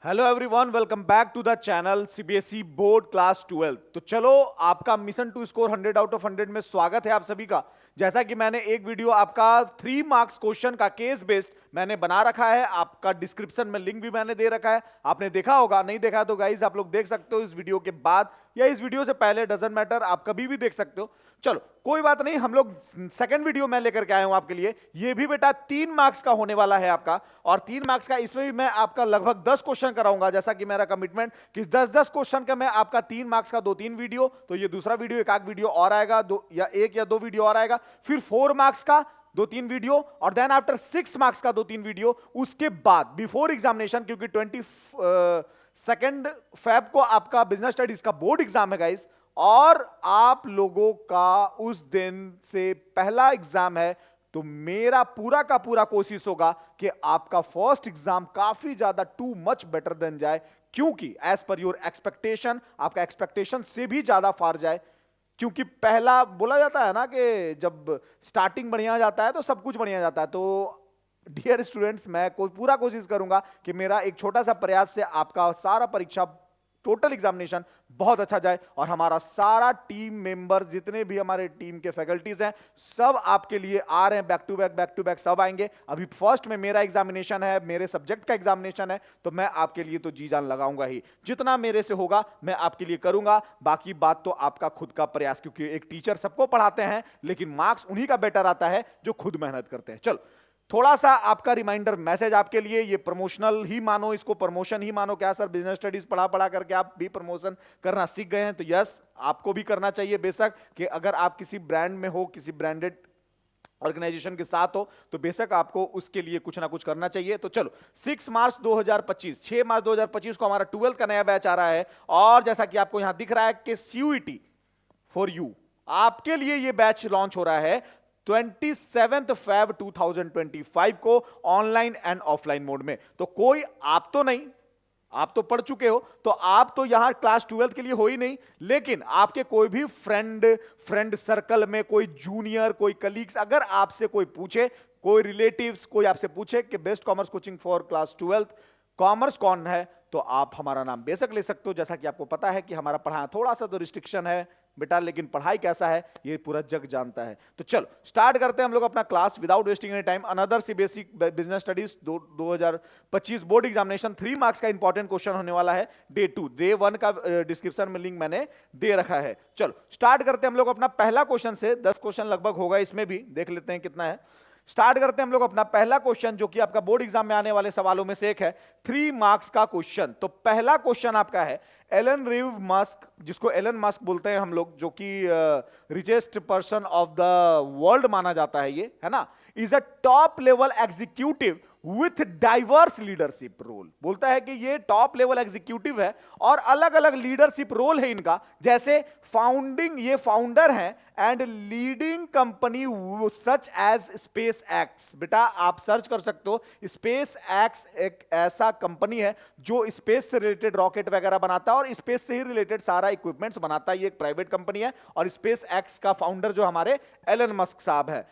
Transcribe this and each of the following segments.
Hello everyone, welcome back to the channel CBSE board class 12। तो चलो, आपका mission to score 100 out of 100 में स्वागत है आप सभी का। जैसा कि मैंने एक वीडियो आपका 3 मार्क्स क्वेश्चन का केस बेस्ड मैंने बना रखा है, आपका डिस्क्रिप्शन में लिंक भी मैंने दे रखा है, आपने देखा होगा। नहीं देखा तो गाइज आप लोग देख सकते हो इस वीडियो के बाद या इस वीडियो से पहले, डजंट मैटर, आप कभी भी देख सकते हो। चलो कोई बात नहीं, हम लोग सेकंड वीडियो मैं लेकर के आया हूं आपके लिए। ये भी बेटा 3 मार्क्स का होने वाला है आपका, और 3 मार्क्स का इसमें भी मैं आपका लगभग 10 क्वेश्चन कराऊंगा, जैसा कि मेरा कमिटमेंट कि 10-10 क्वेश्चन का मैं आपका 3 मार्क्स का 2-3 वीडियो, तो ये दूसरा वीडियो, एक आध वीडियो और आएगा, एक या दो वीडियो और आएगा, फिर 4 मार्क्स का 2-3 वीडियो, और देन आफ्टर 6 मार्क्स का 2-3 वीडियो। उसके बाद बिफोर एग्जामिनेशन, क्योंकि 22 फेब को आपका बिजनेस स्टडीज का बोर्ड एग्जाम है गाइस, और आप लोगों का उस दिन से पहला एग्जाम है, तो मेरा पूरा का पूरा कोशिश होगा कि आपका फर्स्ट एग्जाम काफी ज्यादा टू मच बेटर देन जाए, क्योंकि एज पर योर एक्सपेक्टेशन, आपका एक्सपेक्टेशन से भी ज्यादा फार जाए। क्योंकि पहला बोला जाता है ना कि जब स्टार्टिंग बढ़िया जाता है तो सब कुछ बढ़िया जाता है। तो डियर स्टूडेंट्स, मैं कोई पूरा कोशिश करूंगा कि मेरा एक छोटा सा प्रयास से आपका सारा परीक्षा, टोटल एग्जामिनेशन बहुत अच्छा जाए, और हमारा सारा टीम मेंबर, जितने भी हमारे टीम के फैकल्टीज हैं, सब आपके लिए आ रहे हैं। बैक टू बैक सब आएंगे। अभी फर्स्ट में मेरा एग्जामिनेशन है, मेरे सब्जेक्ट का एग्जामिनेशन है, तो मैं आपके लिए तो जी जान लगाऊंगा ही, जितना मेरे से होगा मैं आपके लिए करूंगा। बाकी बात तो आपका खुद का प्रयास, क्योंकि एक टीचर सबको पढ़ाते हैं, लेकिन मार्क्स उन्हीं का बेटर आता है जो खुद मेहनत करते हैं। चलो, थोड़ा सा आपका रिमाइंडर मैसेज आपके लिए, ये प्रमोशनल ही मानो, इसको प्रमोशन ही मानो। क्या सर, बिजनेस स्टडीज पढ़ा पढ़ा करके आप भी प्रमोशन करना सीख गए हैं? तो यस, आपको भी करना चाहिए बेशक, कि अगर आप किसी ब्रांड में हो, किसी ब्रांडेड ऑर्गेनाइजेशन के साथ हो, तो बेशक आपको उसके लिए कुछ ना कुछ करना चाहिए। तो चलो, 6 मार्च 2025, 6 मार्च 2025 को हमारा 12 का नया बैच आ रहा है, और जैसा कि आपको यहां दिख रहा है कि सीयूईटी फॉर यू, आपके लिए ये बैच लॉन्च हो रहा है 27 फेब 2025 को, ऑनलाइन एंड ऑफलाइन मोड में। तो कोई आप तो नहीं, आप तो पढ़ चुके हो, तो आप तो यहां क्लास 12 के लिए हो ही नहीं, लेकिन आपके कोई भी फ्रेंड सर्कल में कोई जूनियर, कोई कलीग्स, अगर आपसे कोई पूछे, कोई रिलेटिव्स कोई आपसे पूछे कि best commerce coaching for class 12 commerce कौन है, तो आप हमारा नाम बेशक ले सकते हो। जैसा कि आपको पता है कि हमारा पढ़ाना थोड़ा सा तो रिस्ट्रिक्शन है बेटा, लेकिन पढ़ाई कैसा है ये पूरा जग जानता है। तो चलो स्टार्ट करते हैं हम लोग अपना class without wasting any time. Another CBSE business studies 2025 board examination 3 marks का इंपॉर्टेंट क्वेश्चन होने वाला है। डे 2, डे 1 का डिस्क्रिप्शन में लिंक मैंने दे रखा है। चलो स्टार्ट करते हैं हम लोग अपना पहला क्वेश्चन से। 10 क्वेश्चन लगभग होगा, इसमें भी देख लेते हैं कितना है। स्टार्ट करते हैं हम लोग अपना पहला क्वेश्चन, जो कि आपका बोर्ड एग्जाम में आने वाले सवालों में से एक है, 3 मार्क्स का क्वेश्चन। तो पहला क्वेश्चन आपका है, एलन रीव मस्क, जिसको एलन मस्क बोलते हैं हम लोग, जो कि richest person of the world माना जाता है, ये है ना, is a top level executive with diverse leadership role. बोलता है कि ये टॉप लेवल एग्जीक्यूटिव है और अलग अलग लीडरशिप रोल है इनका, जैसे फाउंडिंग, ये फाउंडर हैं, and leading company such as SpaceX. बेटा आप सर्च कर सकते हो, स्पेस एक्स एक ऐसा कंपनी है जो स्पेस से रिलेटेड रॉकेट वगैरह बनाता है और स्पेस से ही रिलेटेड सारा इक्विपमेंट्स बनाता है। ये एक प्राइवेट कंपनी है, और स्पेस एक्स का फाउंडर जो हमारे एलन मस्क साहब है।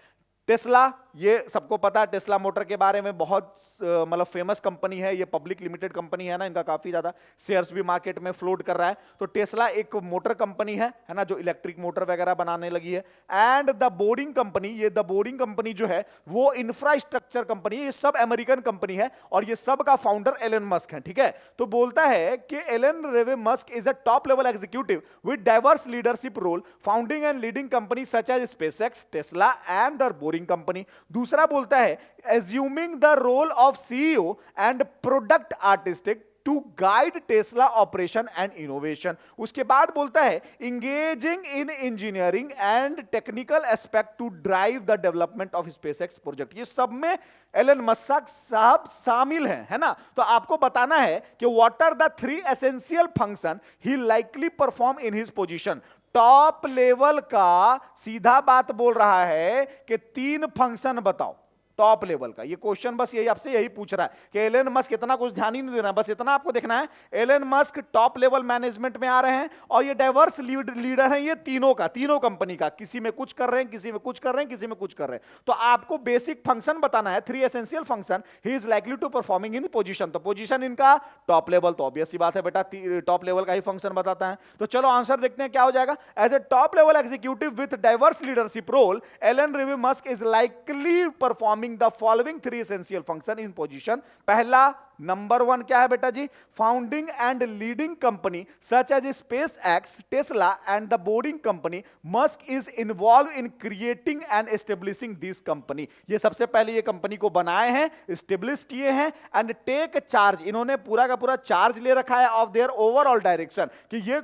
टेस्ला, ये सबको पता है, टेस्ला मोटर के बारे में बहुत मतलब फेमस कंपनी है, ये पब्लिक लिमिटेड कंपनी है ना, इनका काफी ज्यादा शेयर्स भी मार्केट में फ्लोट कर रहा है। तो टेस्ला एक मोटर कंपनी है ना, जो इलेक्ट्रिक मोटर वगैरह बनाने लगी है। एंड द बोरिंग कंपनी, ये द बोरिंग कंपनी जो है वो इंफ्रास्ट्रक्चर कंपनी है, ये सब अमेरिकन कंपनी है, और ये सब का फाउंडर एलन मस्क है। ठीक है, तो बोलता है कि Elon Reeve Musk is a top level executive with diverse leadership role, founding and leading company such as SpaceX, Tesla and the Boring Company. दूसरा बोलता है, assuming the role of CEO and product artistic to guide Tesla operation and innovation. उसके बाद बोलता है, engaging in engineering and technical aspect to drive the development of SpaceX project. ये सब में एलन मस्क साहब शामिल हैं, है ना। तो आपको बताना है कि what are the 3 essential function he likely perform in his position. Top level का सीधा बात बोल रहा है कि 3 फंक्शन बताओ, टॉप लेवल का। ये क्वेश्चन बस यही आपसे यही पूछ रहा है कि एलन मस्क, इतना कुछ ध्यान ही नहीं देना, बस इतना आपको देखना है Elon Musk top level management में आ रहे हैं और ये डाइवर्स लीडर हैं, ये तीनों का, तीनों कंपनी का, किसी में कुछ कर रहे हैं, किसी में कुछ कर रहे हैं, किसी में कुछ कर रहे हैं। तो आपको बेसिक फंक्शन बताना है, 3 essential function he is likely to performing in position. तो पोजीशन इनका टॉप लेवल, तो ऑब्वियस सी बात है बेटा टॉप लेवल का ही फंक्शन बताता है। तो चलो आंसर देखते हैं क्या हो जाएगा। As a top level executive with diverse leadership role, Elon Reeve Musk is likely performing the following 3 essential function in position. पहला नंबर 1 क्या है बेटा जी, founding and leading company such as SpaceX, Tesla and the boarding company, Musk is involve in creating and establishing this company. ये सबसे पहले ये company को बनाए हैं, एस्टेब्लिश किए हैं, एंड टेक चार्ज, इन्होंने पूरा का पूरा चार्ज ले रखा है ऑफ देयर ओवरऑल डायरेक्शन, कि ये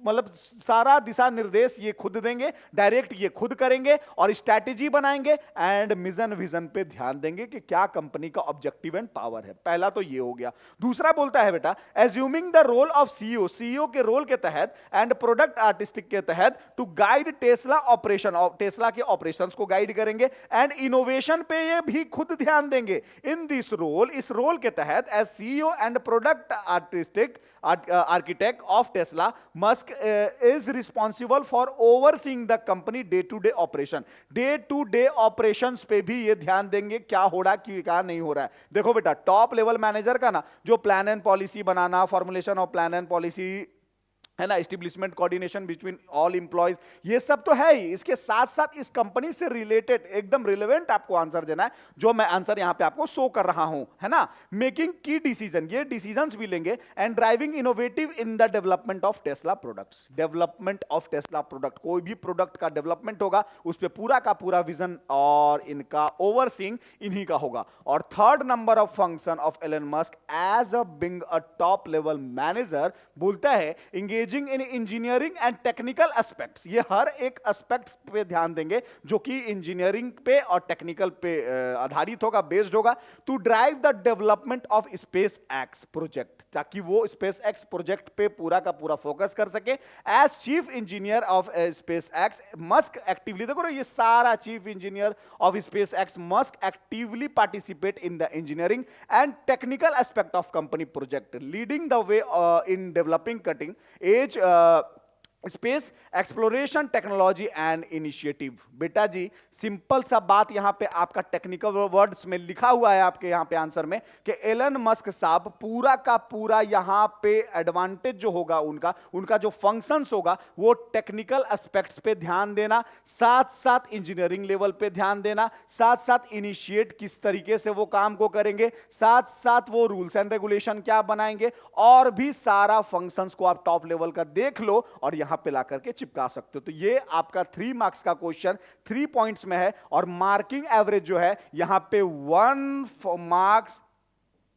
मतलब सारा दिशा निर्देश ये खुद देंगे, डायरेक्ट ये खुद करेंगे और स्ट्रैटेजी बनाएंगे एंड मिशन विजन पे ध्यान देंगे कि क्या कंपनी का ऑब्जेक्टिव एंड पावर है। पहला तो ये हो गया। दूसरा बोलता है बेटा assuming the role of CEO, CEO के रोल के तहत एंड प्रोडक्ट आर्टिस्टिक के तहत to guide Tesla operation, Tesla के ऑपरेशंस को गाइड करेंगे एंड इनोवेशन पे ये भी खुद ध्यान देंगे। इन दिस रोल, इस रोल के तहत as CEO and product artistic architect of Tesla, Musk is responsible for overseeing the company day-to-day operation. Day-to-day operations पे भी ये ध्यान देंगे क्या हो रहा है क्या नहीं हो रहा है। देखो बेटा टॉप लेवल मैनेजर का ना जो plan and policy banana, formulation of plan and policy है ना, establishment coordination between all employees, ये सब तो है ही। इसके साथ साथ इस कंपनी से रिलेटेड एकदम रिलेवेंट आपको आंसर देना है, जो मैं आंसर यहां पे आपको शो कर रहा हूं, है ना। मेकिंग की डिसीजन, ये डिसीजंस भी लेंगे and driving innovative in the development of Tesla products. Development of Tesla product, कोई भी प्रोडक्ट का डेवलपमेंट होगा उस पर पूरा का पूरा विजन और इनका ओवरसीइंग इन्हीं का होगा। और third number of function of Elon Musk as a being a top level manager बोलता है engage in engineering and technical aspects. ये हर एक एस्पेक्ट्स पे ध्यान देंगे जो कि इंजीनियरिंग पे और टेक्निकल पे आधारित होगा, बेस्ड होगा, to drive the development of SpaceX project, ताकि वो स्पेस एक्स प्रोजेक्ट पे पूरा का पूरा फोकस कर सके। As chief engineer of SpaceX Musk actively, देखो ये सारा chief engineer of SpaceX Musk actively participate in the engineering and technical aspect of company project, leading the way in developing cutting edge space exploration technology and initiative. बेटा जी simple सा बात यहां पे आपका टेक्निकल वर्ड्स में लिखा हुआ है आपके यहां पे आंसर में कि एलन मस्क साहब पूरा का पूरा यहां पे एडवांटेज जो होगा उनका जो फंक्शंस होगा वो टेक्निकल एस्पेक्ट्स पे ध्यान देना, साथ साथ इंजीनियरिंग लेवल पे ध्यान देना, साथ साथ इनिशिएट किस तरीके से वो काम को करेंगे, साथ साथ वो रूल्स एंड रेगुलेशन क्या बनाएंगे, और भी सारा फंक्शंस को आप टॉप लेवल का देख लो और यहां पे ला करके चिपका सकते हो। तो ये आपका 3 मार्क्स का क्वेश्चन 3 पॉइंट्स में है और मार्किंग एवरेज जो है यहां पे 1 मार्क्स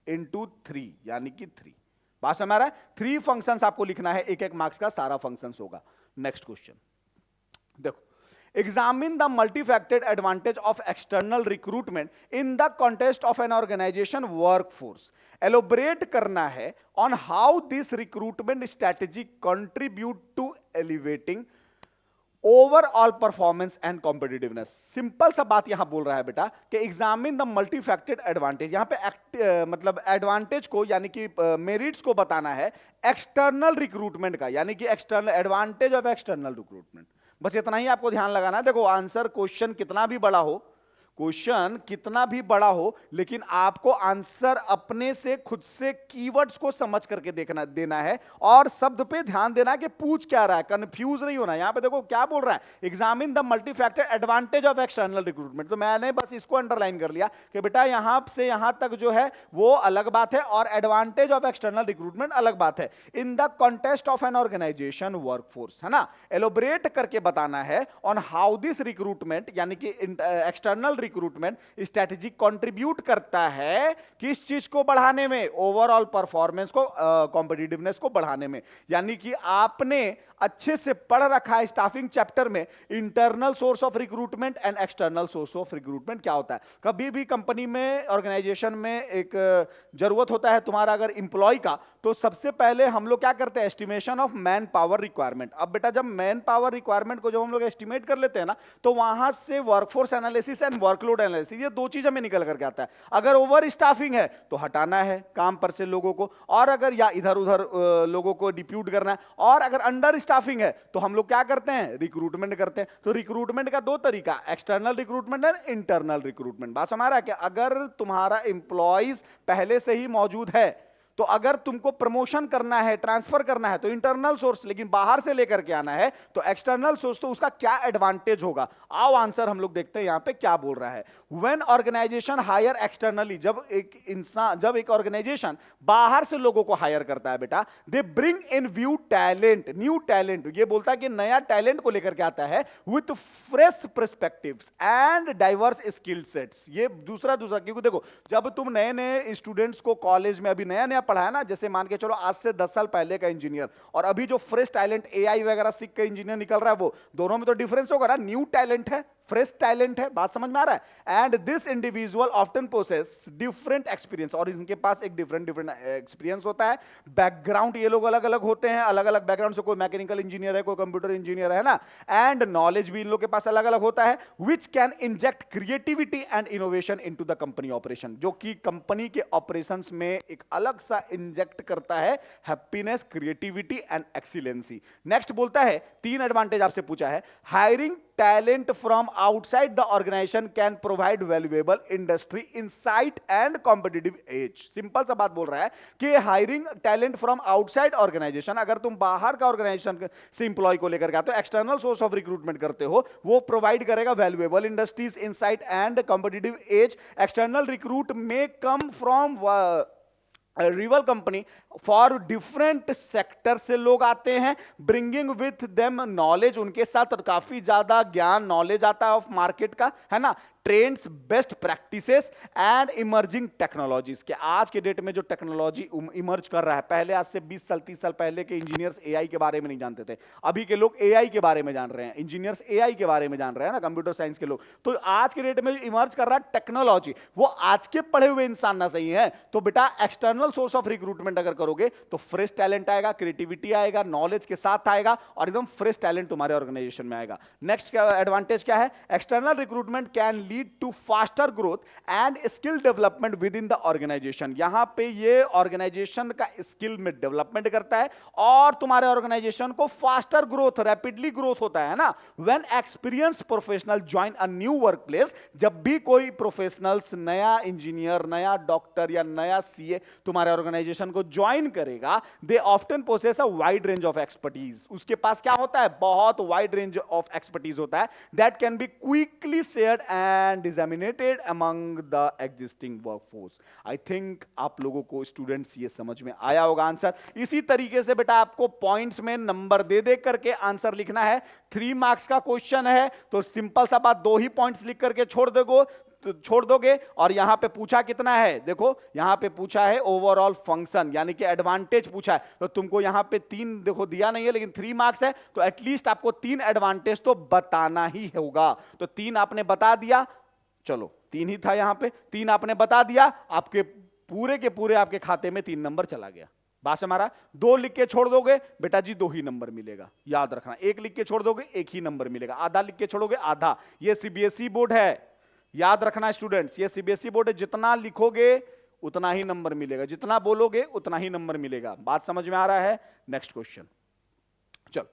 इंटू 3 यानी कि 3। बात समझ आ रहा है? 3 फंक्शंस आपको लिखना है, 1-1 मार्क्स का सारा फंक्शंस होगा। नेक्स्ट क्वेश्चन देखो, examine the multifaceted advantage of external recruitment in the context of an organization workforce. Elaborate करना है on how this recruitment strategy contribute to elevating overall performance and competitiveness. Simple सा बात यहां बोल रहा है बेटा कि examine the multifaceted advantage, यहां पे मतलब एडवांटेज को यानी कि मेरिट्स को बताना है एक्सटर्नल रिक्रूटमेंट का, यानी कि external advantage of external recruitment. बस इतना ही आपको ध्यान लगाना है। देखो आंसर क्वेश्चन कितना भी बड़ा हो, क्वेश्चन कितना भी बड़ा हो, लेकिन आपको आंसर अपने से खुद से कीवर्ड्स को समझ करके देखना देना है और शब्द पे ध्यान देना कि पूछ क्या रहा है, कंफ्यूज नहीं होना। यहां पे देखो क्या बोल रहा है, examine the multifactor advantage of external recruitment. तो मैंने बस इसको अंडरलाइन कर लिया कि बेटा यहां से यहां तक जो है वो अलग बात है और एडवांटेज ऑफ एक्सटर्नल रिक्रूटमेंट अलग बात है in the context of an organization workforce, है ना। एलोबरेट करके बताना है ऑन हाउ दिस रिक्रूटमेंट यानी कि एक्सटर्नल रिक्रूटमेंट स्ट्रेटजी कंट्रीब्यूट करता है किस चीज को बढ़ाने में, ओवरऑल परफॉर्मेंस को, कॉम्पिटिटिवनेस को बढ़ाने में। यानी कि आपने अच्छे से पढ़ रखा है स्टाफिंग चैप्टर में internal source of recruitment and external source of recruitment क्या होता है। कभी भी कंपनी में, ऑर्गेनाइजेशन में एक जरूरत होता है तुम्हारा अगर इंप्लॉय का, तो सबसे पहले हम लोग क्या करते हैं, estimation of man power requirement. अब बेटा जब मैन पावर रिक्वायरमेंट को जब हम लोग एस्टिमेट कर लेते हैं ना, तो वहां से workforce analysis and workload analysis, ये दो चीज हमें निकल करके आता है। अगर ओवर स्टाफिंग है तो हटाना है काम पर से लोगों को, और अगर या इधर उधर लोगों को डिप्यूट करना है, और अगर अंडर स्टाफिंग है तो हम लोग क्या करते हैं, रिक्रूटमेंट करते हैं। तो रिक्रूटमेंट का दो तरीका, external recruitment and internal recruitment. बात समझ रहा है क्या? अगर तुम्हारा एम्प्लॉइज पहले से ही मौजूद है, तो अगर तुमको प्रमोशन करना है, ट्रांसफर करना है, तो इंटरनल सोर्स, लेकिन बाहर से लेकर के आना है तो एक्सटर्नल सोर्स। तो उसका क्या एडवांटेज होगा, आओ आंसर हम लोग देखते हैं यहां पे क्या बोल रहा है। व्हेन ऑर्गेनाइजेशन हायर एक्सटर्नली, जब एक ऑर्गेनाइजेशन बाहर से लोगों को हायर करता है बेटा, they bring in view talent, new talent. ये बोलता है कि नया टैलेंट को लेकर के आता है, with fresh perspectives and diverse skill sets. ये दूसरा क्योंकि देखो जब तुम नए नए स्टूडेंट्स को कॉलेज में अभी नया पढ़ा है ना, जैसे मान के चलो आज से 10 साल पहले का इंजीनियर और अभी जो फ्रेश टैलेंट एआई वगैरह सीख के इंजीनियर निकल रहा है, वो दोनों में तो डिफरेंस होगा ना। न्यू टैलेंट है, फ्रेश टैलेंट है, बात समझ में आ रहा है। And this individual often possess different experience, और इनके पास एक डिफरेंट एक्सपीरियंस होता है। बैकग्राउंड ये लोग अलग अलग होते हैं, अलग अलग बैकग्राउंड से, कोई मैकेनिकल इंजीनियर है, कोई कंप्यूटर इंजीनियर है ना। एंड नॉलेज भी इन लोग के पास अलग अलग होता है, which can inject creativity and innovation into the company operation, जो कि कंपनी के ऑपरेशंस में एक अलग सा इंजेक्ट करता है happiness, creativity and excellency. Next बोलता है, तीन एडवांटेज आपसे पूछा है, hiring talent from outside the organization can provide valuable industry insight and competitive edge. Simple सा बात बोल रहा है कि hiring talent from outside organization, अगर तुम बाहर का ऑर्गेनाइजेशन से इंप्लॉय को लेकर के आते हो, एक्सटर्नल सोर्स ऑफ रिक्रूटमेंट करते हो, वो प्रोवाइड करेगा valuable industries insight and competitive edge. External recruit में come from rival company for different sector से लोग आते हैं, ब्रिंगिंग विथ देम नॉलेज, उनके साथ काफी ज्यादा ज्ञान, नॉलेज आता है ऑफ मार्केट का, है ना। Trends, best practices and emerging technologies, के आज के डेट में जो टेक्नोलॉजी इमर्ज कर रहा है, पहले आज से 20 साल 30 साल पहले के इंजीनियर्स एआई के बारे में नहीं जानते थे, अभी के लोग एआई के बारे में जान रहे हैं, इंजीनियर्स एआई के बारे में जान रहे हैं ना, कंप्यूटर साइंस के लोग। तो आज के डेट में इमर्ज कर रहा है टेक्नोलॉजी, वो आज के पढ़े हुए इंसान ना सही है। तो बेटा एक्सटर्नल सोर्स ऑफ रिक्रूटमेंट अगर करोगे तो फ्रेश टैलेंट आएगा, क्रिएटिविटी आएगा, नॉलेज के साथ आएगा, और एकदम फ्रेश टैलेंट तुम्हारे ऑर्गेनाइजेशन में आएगा। नेक्स्ट एडवांटेज क्या है, external recruitment can lead to faster growth and skill development within the organization. यहां पे ये ऑर्गेनाइजेशन का स्किल में डेवलपमेंट करता है और तुम्हारे ऑर्गेनाइजेशन को फास्टर ग्रोथ, रैपिडली ग्रोथ होता है ना। When experience professional join a new work place, जब भी कोई प्रोफेशनल्स, नया इंजीनियर, नया डॉक्टर या नया सीए तुम्हारे ऑर्गेनाइजेशन को ज्वाइन करेगा, they often possess a wide range of expertise. उसके पास क्या होता है, बहुत वाइड रेंज ऑफ एक्सपर्टीज होता है, that can be quickly shared and disseminated among the existing workforce. I think आप लोगों को स्टूडेंट्स ये समझ में आया होगा आंसर। इसी तरीके से बेटा आपको पॉइंट्स में नंबर दे दे करके आंसर लिखना है। 3 मार्क्स का क्वेश्चन है, तो सिंपल सा बात, 2 ही पॉइंट्स लिख करके छोड़ दोगे। और यहां पे पूछा कितना है, देखो यहां पे पूछा है ओवरऑल फंक्शन, यानी कि एडवांटेज पूछा है, तो तुमको यहां पे 3 देखो दिया नहीं है, लेकिन 3 मार्क्स है, तो एटलीस्ट आपको 3 एडवांटेज तो बताना ही होगा। तो 3 आपने बता दिया, चलो 3 ही था यहां पे, 3 आपने बता दिया, आपके पूरे के पूरे आपके खाते में 3 नंबर चला गया। बात से हमारा 2 लिख के छोड़ दोगे बेटा जी 2 ही नंबर मिलेगा, याद रखना। 1 लिख के छोड़ दोगे 1 ही नंबर मिलेगा, आधा लिख के छोड़ोगे आधा। ये सीबीएसई बोर्ड है, याद रखना स्टूडेंट्स, ये सीबीएसई बोर्ड है, जितना लिखोगे उतना ही नंबर मिलेगा, जितना बोलोगे उतना ही नंबर मिलेगा। बात समझ में आ रहा है? नेक्स्ट क्वेश्चन, चलो।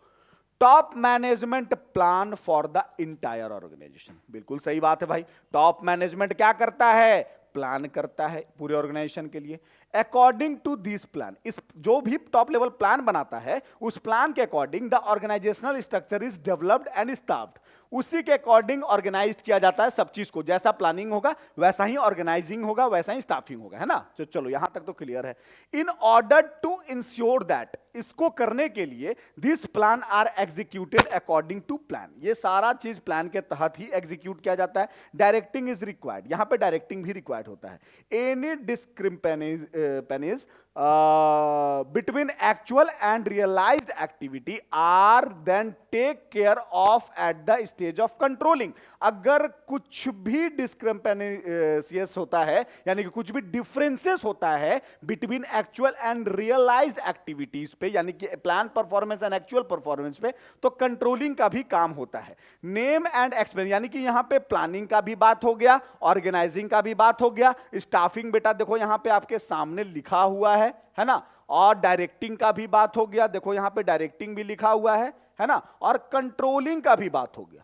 Top management plan for the entire organization, बिल्कुल सही बात है भाई। टॉप मैनेजमेंट क्या करता है, प्लान करता है पूरे ऑर्गेनाइजेशन के लिए। अकॉर्डिंग टू दिस प्लान, इस जो भी टॉप लेवल प्लान बनाता है, उस प्लान के according the organizational structure is developed and staffed. उसी के अकॉर्डिंग ऑर्गेनाइज किया जाता है सब चीज को, जैसा प्लानिंग होगा वैसा ही ऑर्गेनाइजिंग होगा, वैसा ही स्टाफिंग होगा, है ना। तो चलो यहां तक तो क्लियर है। In order to ensure that, इसको करने के लिए this plan are executed according to plan, ये सारा चीज प्लान के तहत ही एग्जीक्यूट किया जाता है। डायरेक्टिंग इज रिक्वायर्ड, यहां पे डायरेक्टिंग भी रिक्वायर्ड प्रोवाइड होता है। Any discrepancies between actual and realized activity are then take care of at the stage of controlling. अगर कुछ भी डिस्क्रिपेंसीज होता है, यानी कि कुछ भी डिफरेंसेस होता है between actual and realized activities पे, यानी कि plan performance and actual performance पे, तो कंट्रोलिंग का भी काम होता है। नेम एंड एक्सप्लेन, यानी कि यहां पे प्लानिंग का भी बात हो गया, ऑर्गेनाइजिंग का भी बात हो गया, स्टाफिंग बेटा देखो यहां पे आपके सामने लिखा हुआ है ना, और डायरेक्टिंग का भी बात हो गया, देखो यहां पे डायरेक्टिंग भी लिखा हुआ है ना, और कंट्रोलिंग का भी बात हो गया।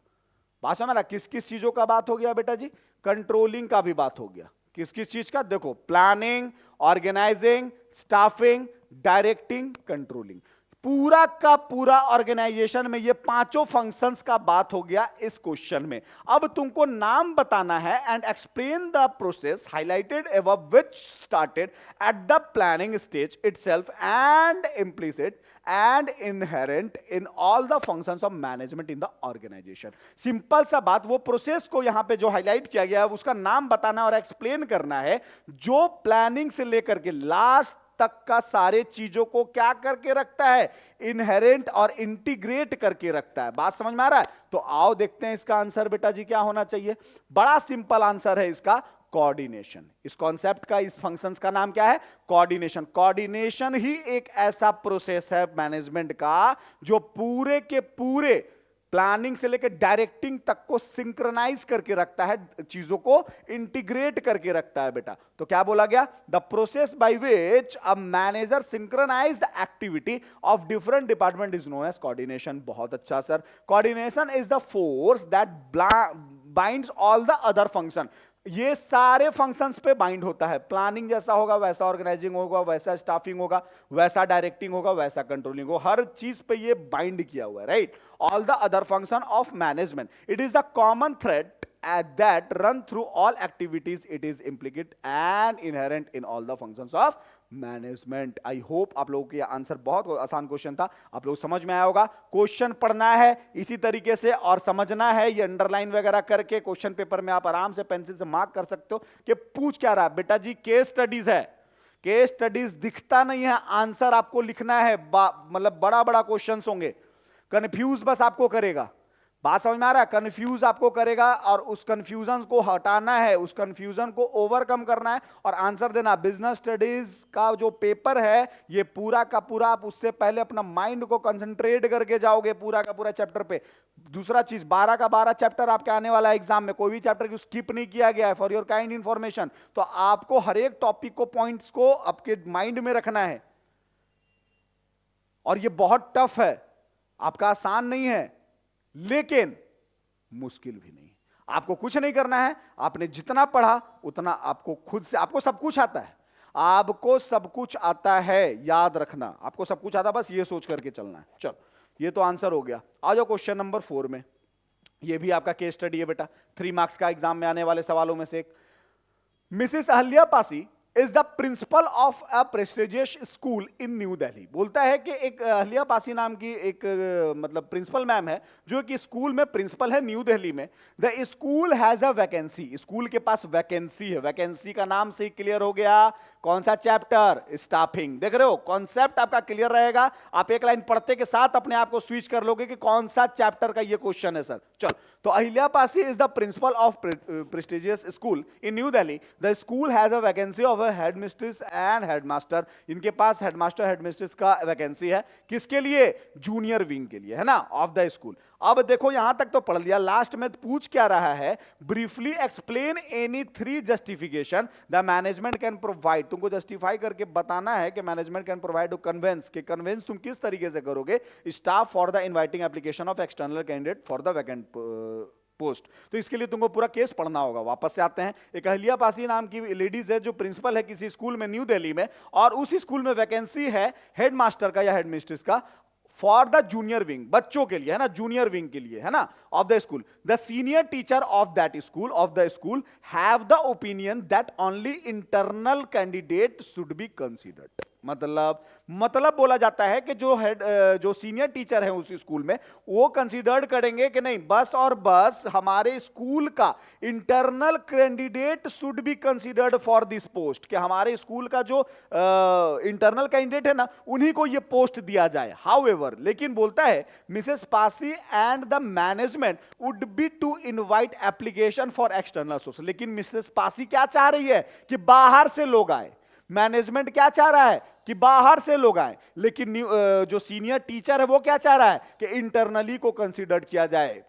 बात समझ रहा, किस किस चीजों का बात हो गया बेटा जी? कंट्रोलिंग का भी बात हो गया। किस किस चीज का? देखो, planning, organizing, staffing, directing, controlling, पूरा का पूरा ऑर्गेनाइजेशन में ये पांचों फंक्शंस का बात हो गया इस क्वेश्चन में। अब तुमको नाम बताना है and explain the process highlighted above which started at the planning stage itself and implicit and inherent in all the functions of management in the organization. Simple सा बात, वो प्रोसेस को यहां पे जो हाईलाइट किया गया है उसका नाम बताना और एक्सप्लेन करना है, जो प्लानिंग से लेकर के लास्ट तक का सारे चीजों को क्या करके रखता है? इनहेरेंट और इंटीग्रेट करके रखता है। बात समझ में आ रहा है? तो आओ देखते हैं इसका आंसर बेटा जी क्या होना चाहिए। बड़ा सिंपल आंसर है इसका, कोऑर्डिनेशन। इस कॉन्सेप्ट का, इस फंक्शंस का नाम क्या है? कोऑर्डिनेशन। कोऑर्डिनेशन ही एक ऐसा प्रोसेस है मैनेजमेंट का जो पूरे के पूरे प्लानिंग से लेकर डायरेक्टिंग तक को सिंक्रोनाइज करके रखता है, चीजों को इंटीग्रेट करके रखता है बेटा। तो क्या बोला गया? The process by which a manager synchronize the activity of different department is known as coordination. बहुत अच्छा sir. Coordination is the force that binds all the other function. ये सारे फंक्शंस पे बाइंड होता है। प्लानिंग जैसा होगा वैसा ऑर्गेनाइजिंग होगा, वैसा स्टाफिंग होगा, वैसा डायरेक्टिंग होगा, वैसा कंट्रोलिंग होगा। हर चीज पे ये बाइंड किया हुआ है, right? All the other function of management, it is the common thread that run through all activities. It is implicit and inherent in all the functions of management. I hope आप लोगों के answer, बहुत आसान question था, आप लोग समझ में आया होगा। क्वेश्चन पढ़ना है इसी तरीके से और समझना है, ये अंडरलाइन वगैरह करके क्वेश्चन पेपर में आप आराम से पेंसिल से मार्क कर सकते हो कि पूछ क्या रहा है। बेटा जी केस स्टडीज है, केस स्टडीज दिखता नहीं है, आंसर आपको लिखना है। मतलब बड़ा बड़ा क्वेश्चन होंगे, कंफ्यूज बस आपको करेगा। बात समझ में आ रहा है? कंफ्यूज आपको करेगा और उस कंफ्यूजन को हटाना है, उस कंफ्यूजन को ओवरकम करना है और आंसर देना। बिजनेस स्टडीज का जो पेपर है ये पूरा का पूरा, आप उससे पहले अपना माइंड को कंसंट्रेट करके जाओगे पूरा का पूरा चैप्टर पे। दूसरा चीज, 12 का 12 चैप्टर आपके आने वाला है एग्जाम में, कोई भी चैप्टर की स्किप नहीं किया गया है, फॉर योर काइंड इंफॉर्मेशन। तो आपको हर एक टॉपिक को, पॉइंट्स को आपके माइंड में रखना है और ये बहुत टफ है, आपका आसान नहीं है लेकिन मुश्किल भी नहीं। आपको कुछ नहीं करना है, आपने जितना पढ़ा उतना आपको खुद से, आपको सब कुछ आता है, आपको सब कुछ आता है, याद रखना, आपको सब कुछ आता, बस ये सोच करके चलना है। चलो ये तो आंसर हो गया। आ जाओ क्वेश्चन नंबर 4 में। ये भी आपका केस स्टडी है बेटा, 3 मार्क्स का एग्जाम में आने वाले सवालों में से एक। Mrs Ahalya Pasi is the principal of a prestigious school in new Delhi. बोलता है कि एक अहल्या पासी नाम की एक मतलब प्रिंसिपल मैम है जो कि स्कूल में प्रिंसिपल है न्यू दिल्ली में। The school has a vacancy, school के पास वैकेंसी है। वैकेंसी का नाम से ही क्लियर हो गया कौन सा चैप्टर? स्टाफिंग। देख रहे हो, कॉन्सेप्ट आपका क्लियर रहेगा। आप एक लाइन पढ़ते के साथ अपने आप को स्विच कर लोगे कि कौन सा चैप्टर का ये क्वेश्चन है सर। चलो, तो Ahilya Pasi is the principle of prestigious school in new Delhi. The school has a vacancy of headmistress and headmaster. इनके पास हेडमास्टर हेडमिस्ट्रेस का वैकेंसी है। किसके लिए? जूनियर विंग के लिए, है ना, ऑफ द स्कूल। अब देखो यहां तक तो पढ़ लिया, लास्ट में पूछ क्या रहा है? Briefly explain any 3 justification the management can provide. तुमको जस्टिफाई करके बताना है कि management can provide to convince, कि कन्विंस तुम किस तरीके से करोगे staff for the inviting application of external candidate for the vacant post. तो इसके लिए तुमको पूरा केस पढ़ना होगा। वापस से आते हैं, एक अहल्या पासी नाम की लेडीज है जो प्रिंसिपल है किसी स्कूल में न्यू दिल्ली में, और उसी स्कूल में वैकेंसी है हेडमास्टर का या हेडमिस्ट्रेस का फॉर द जूनियर विंग, बच्चों के लिए, है ना, जूनियर विंग के लिए, है ना, of the school. The senior teacher of that school, of the school, have the opinion that only internal candidate should be considered. मतलब बोला जाता है कि जो हेड जो सीनियर टीचर है उस स्कूल में, वो कंसीडर्ड करेंगे कि नहीं, बस और बस हमारे स्कूल का internal candidate should be considered for this post, कि हमारे स्कूल का जो इंटरनल कैंडिडेट है ना, उन्हीं को ये पोस्ट दिया जाए। हाउएवर, लेकिन बोलता है Mrs Pasi and the management would be to invite application for external source. लेकिन मिसेस पासी क्या चाह रही है कि बाहर से लोग आए, मैनेजमेंट क्या चाह रहा है कि बाहर से लोग आए, लेकिन जो सीनियर टीचर है वो क्या चाह रहा है कि इंटरनली को कंसीडर किया जाए,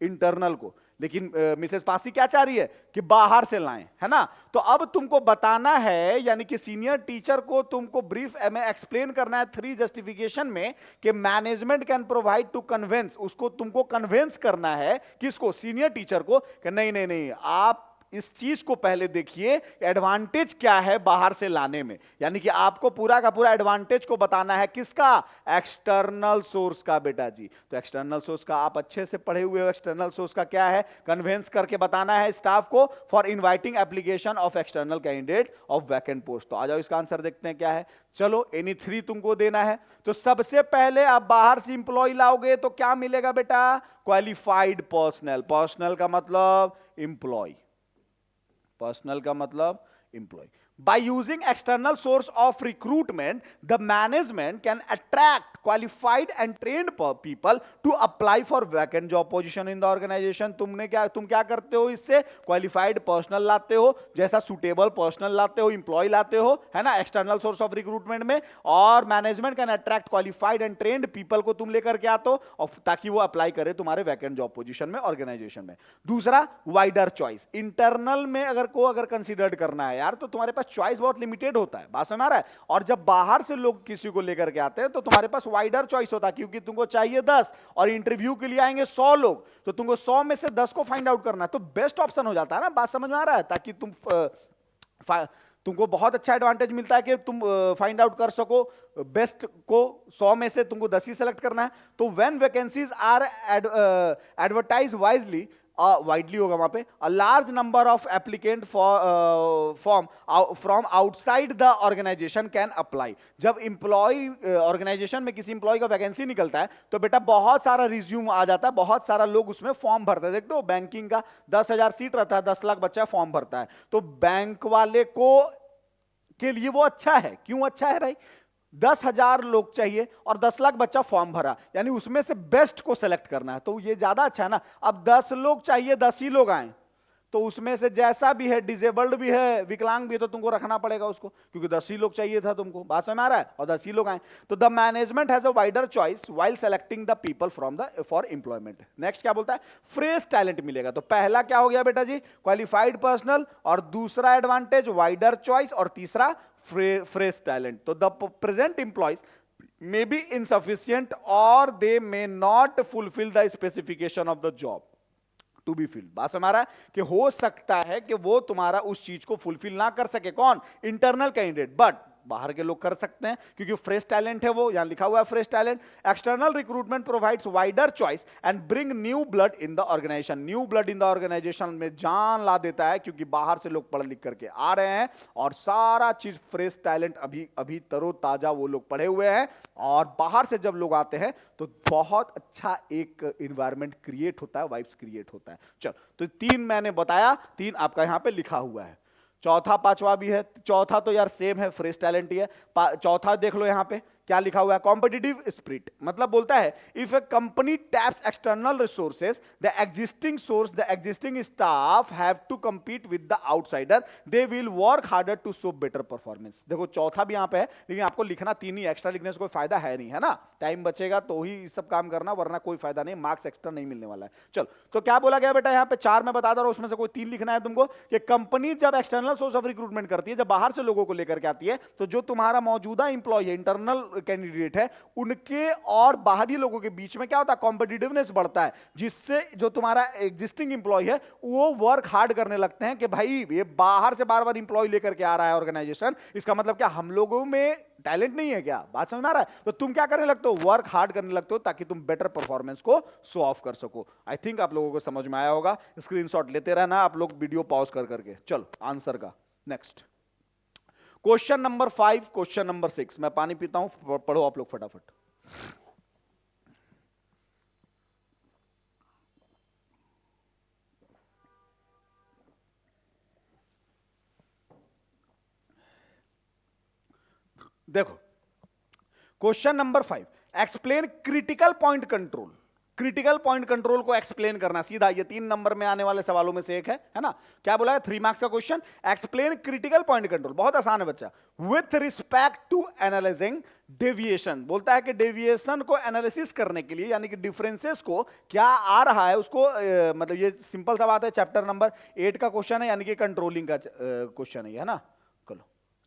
इंटरनल को। लेकिन मिसेस पासी क्या चाह रही है कि बाहर से लाएं, है ना। तो अब तुमको बताना है, यानी कि सीनियर टीचर को तुमको ब्रीफ में एक्सप्लेन करना है 3 जस्टिफिकेशन में कि management can provide to convince, उसको तुमको कन्विंस करना है किसको, सीनियर टीचर को, कि नहीं नहीं नहीं, आप इस चीज को पहले देखिए एडवांटेज क्या है बाहर से लाने में। यानी कि आपको पूरा का पूरा एडवांटेज को बताना है, किसका, एक्सटर्नल सोर्स का बेटा जी। तो एक्सटर्नल सोर्स का आप अच्छे से पढ़े हुए हो, एक्सटर्नल सोर्स का क्या है, कन्विंस करके बताना है स्टाफ को for inviting application of external candidate of vacant post. तो आ जाओ इसका आंसर देखते हैं क्या है। चलो एनी 3 तुमको देना है। तो सबसे पहले आप बाहर से इंप्लॉय लाओगे तो क्या मिलेगा बेटा, क्वालिफाइड पर्सनल। पर्सनल का मतलब इंप्लॉय, पर्सनल का मतलब employee. By using external source of recruitment, the management can attract qualified and trained people to apply for vacant job position in the organization. तुम क्या करते हो, इससे क्वालिफाइड पर्सनल लाते हो, जैसा सुटेबल पर्सनल लाते हो, इंप्लॉय लाते हो, है ना, एक्सटर्नल सोर्स ऑफ रिक्रूटमेंट में। और management can attract qualified and trend people को तुम लेकर के आते हो, और ताकि वो अप्लाई करे तुम्हारे वैकेंट जॉब पोजीशन में ऑर्गेनाइजेशन में। दूसरा, वाइडर चॉइस। इंटरनल में अगर कंसीडर्ड करना है यार, तो तुम्हारे पास चॉइस बहुत लिमिटेड होता है, बात समझ आ रहा है। और जब बाहर से लोग किसी को लेकर के आते हैं तो तुम्हारे पास वाइडर चॉइस होता है, क्योंकि तुमको चाहिए 10 और इंटरव्यू के लिए आएंगे 100 लोग, तो तुमको 100 में से 10 को फाइंड आउट करना है, तो बेस्ट ऑप्शन हो जाता है ना, बात समझ में आ रहा है। ताकि तुमको बहुत अच्छा एडवांटेज मिलता है कि तुम फाइंड आउट कर सको बेस्ट को। 100 में से तुमको 10 ही सेलेक्ट करना है। तो when vacancies are advertise wisely, widely होगा वहां पे, a large number of applicant from outside the organization can apply. जब इंप्लॉय ऑर्गेनाइजेशन में किसी इंप्लॉय का वैकेंसी निकलता है तो बेटा बहुत सारा रिज्यूम आ जाता है, बहुत सारा लोग उसमें फॉर्म भरते हैं। देखते हो बैंकिंग का 10,000 सीट रहता है, 10 लाख बच्चा फॉर्म भरता है, तो बैंक वाले को के लिए वो अच्छा है। क्यों अच्छा है भाई, 10,000 लोग चाहिए और 10 लाख बच्चा फॉर्म भरा, यानी उसमें से बेस्ट को सेलेक्ट करना है, तो ये ज्यादा अच्छा है ना। अब 10 लोग चाहिए, 10 ही लोग आए, तो उसमें से जैसा भी है, डिजेबल्ड भी है, विकलांग भी है, तो तुमको रखना पड़ेगा उसको, क्योंकि 10 ही लोग चाहिए था तुमको, बात समझ में आ रहा है, और 10 ही लोग आए। तो the management has a wider choice while selecting the people from the for employment. Next क्या बोलता है, फ्रेश टैलेंट मिलेगा। तो पहला क्या हो गया बेटा जी, क्वालिफाइड पर्सनल, और दूसरा एडवांटेज वाइडर चॉइस, और तीसरा फ्रेश टैलेंट। तो the present employees may be insufficient or they may not fulfill the specification of the job to be filled। बात समझ रहा है कि हो सकता है कि वो तुम्हारा उस चीज को फुलफिल ना कर सके, कौन, इंटरनल कैंडिडेट, बट बाहर के लोग कर सकते हैं क्योंकि फ्रेश टैलेंट है वो, यहां लिखा हुआ है fresh talent. External recruitment provides wider choice and bring new blood in the organization. New blood in the organization में जान ला देता है, क्योंकि बाहर से लोग पढ़ लिख करके आ रहे हैं और सारा चीज फ्रेश टैलेंट, अभी तरोताजा वो लोग पढ़े हुए हैं, और बाहर से जब लोग आते हैं तो बहुत अच्छा एक इन्वायरमेंट क्रिएट होता है, वाइब्स क्रिएट होता है। चलो, तो 3 मैंने बताया, 3 आपका यहां पे लिखा हुआ है। चौथा पांचवा भी है, चौथा तो यार सेम है, फ्रेश टैलेंट ही है। चौथा देख लो यहां पे क्या लिखा हुआ है, कॉम्पिटिटिव स्पिरिट। मतलब बोलता है if a company taps external resources, the existing staff have to compete with the outsider, they will work harder to show better performance. देखो चौथा भी यहां पे है, लेकिन आपको लिखना 3 ही, एक्स्ट्रा लिखने से कोई फायदा है नहीं, है ना। टाइम बचेगा तो ही सब काम करना, वरना कोई फायदा नहीं, मार्क्स एक्स्ट्रा नहीं मिलने वाला है। चलो, तो क्या बोला गया बेटा यहाँ पे, 4 में बता दो, उसमें से कोई 3 लिखना है तुमको, कि कंपनी जब एक्सटर्नल सोर्स ऑफ रिक्रूटमेंट करती है, जब बाहर से लोगों को लेकर के आती है, तो जो तुम्हारा मौजूदा इंप्लॉय है, इंटरनल कैंडिडेट है, उनके और बाहरी लोगों के बीच में क्या होता है, कॉम्पिटिटिवनेस बढ़ता है, जिससे जो तुम्हारा एग्जिस्टिंग इंप्लॉय है वो वर्क हार्ड करने लगते हैं कि भाई ये बाहर से बार बार इंप्लॉय लेकर के आ रहा है ऑर्गेनाइजेशन, इसका मतलब क्या हम लोगों में टैलेंट नहीं है क्या, बात समझ में आ रहा है। तो तुम क्या करने लगते हो, वर्क हार्ड करने लगते हो, ताकि तुम बेटर परफॉर्मेंस को शो ऑफ कर सको। आई थिंक आप लोगों को समझ में आया होगा, स्क्रीनशॉट लेते रहना आप लोग वीडियो पॉज कर करके। चलो आंसर का next, question number 5, question number 6, मैं पानी पीता हूं, पढ़ो आप लोग फटाफट। देखो question number 5, explain critical point control. Critical point control को एक्सप्लेन करना सीधा, ये 3 नंबर में आने वाले सवालों में से एक है ना। क्या बोला है? 3 मार्क्स का question, explain critical point control. बहुत आसान है बच्चा। With respect to analyzing deviation, बोलता है कि डेविएशन को एनालिसिस करने के लिए, यानी कि डिफरेंसेस को क्या आ रहा है उसको, मतलब ये सिंपल सा बात है, चैप्टर नंबर 8 का क्वेश्चन है, यानी कि कंट्रोलिंग का क्वेश्चन है ना।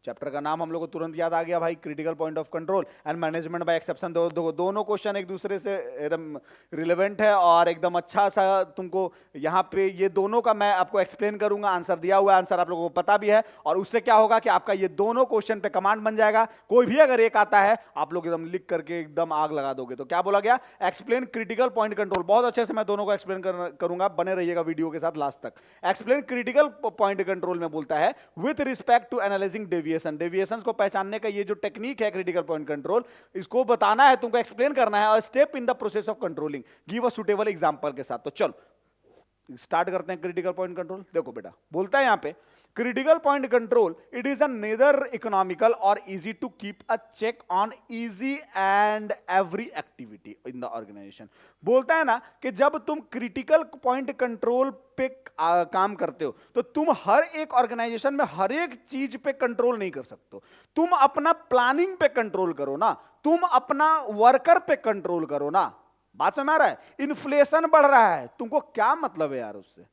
चैप्टर का नाम हम लोग को तुरंत याद आ गया भाई, critical point of control and management by exception. दोनों क्वेश्चन एक दूसरे से एकदम रिलेवेंट है और एकदम अच्छा सा तुमको यहाँ पे ये दोनों का मैं आपको एक्सप्लेन करूंगा। आंसर दिया हुआ है, आंसर आप लोगों को पता भी है, और उससे क्या होगा कि आपका ये दोनों क्वेश्चन पे कमांड बन जाएगा। कोई भी अगर एक आता है आप लोग एकदम लिख करके एकदम आग लगा दोगे। तो क्या बोला गया? Explain critical point control. बहुत अच्छे से मैं दोनों को एक्सप्लेन करूंगा, बने रहिएगा वीडियो के साथ लास्ट तक। एक्सप्लेन क्रिटिकल पॉइंट कंट्रोल में बोलता है with respect to analyzing deviation. Deviation को पहचानने का ये जो टेक्निक है क्रिटिकल पॉइंट कंट्रोल, इसको बताना है तुमको, एक्सप्लेन करना है, और step in the process of controlling, give a suitable example के साथ। तो चलो स्टार्ट करते हैं क्रिटिकल पॉइंट कंट्रोल। देखो बेटा, बोलता है यहां पे critical point control, it is a neither economical or easy to keep a check on easy and every activity in the organization। बोलता है ना कि जब तुम क्रिटिकल पॉइंट कंट्रोल पे काम करते हो तो तुम हर एक ऑर्गेनाइजेशन में हर एक चीज पे कंट्रोल नहीं कर सकते। तुम अपना प्लानिंग पे कंट्रोल करो ना, तुम अपना वर्कर पे कंट्रोल करो ना। बात समझ आ रहा है? इन्फ्लेशन बढ़ रहा है, तुमको क्या मतलब है यार उससे?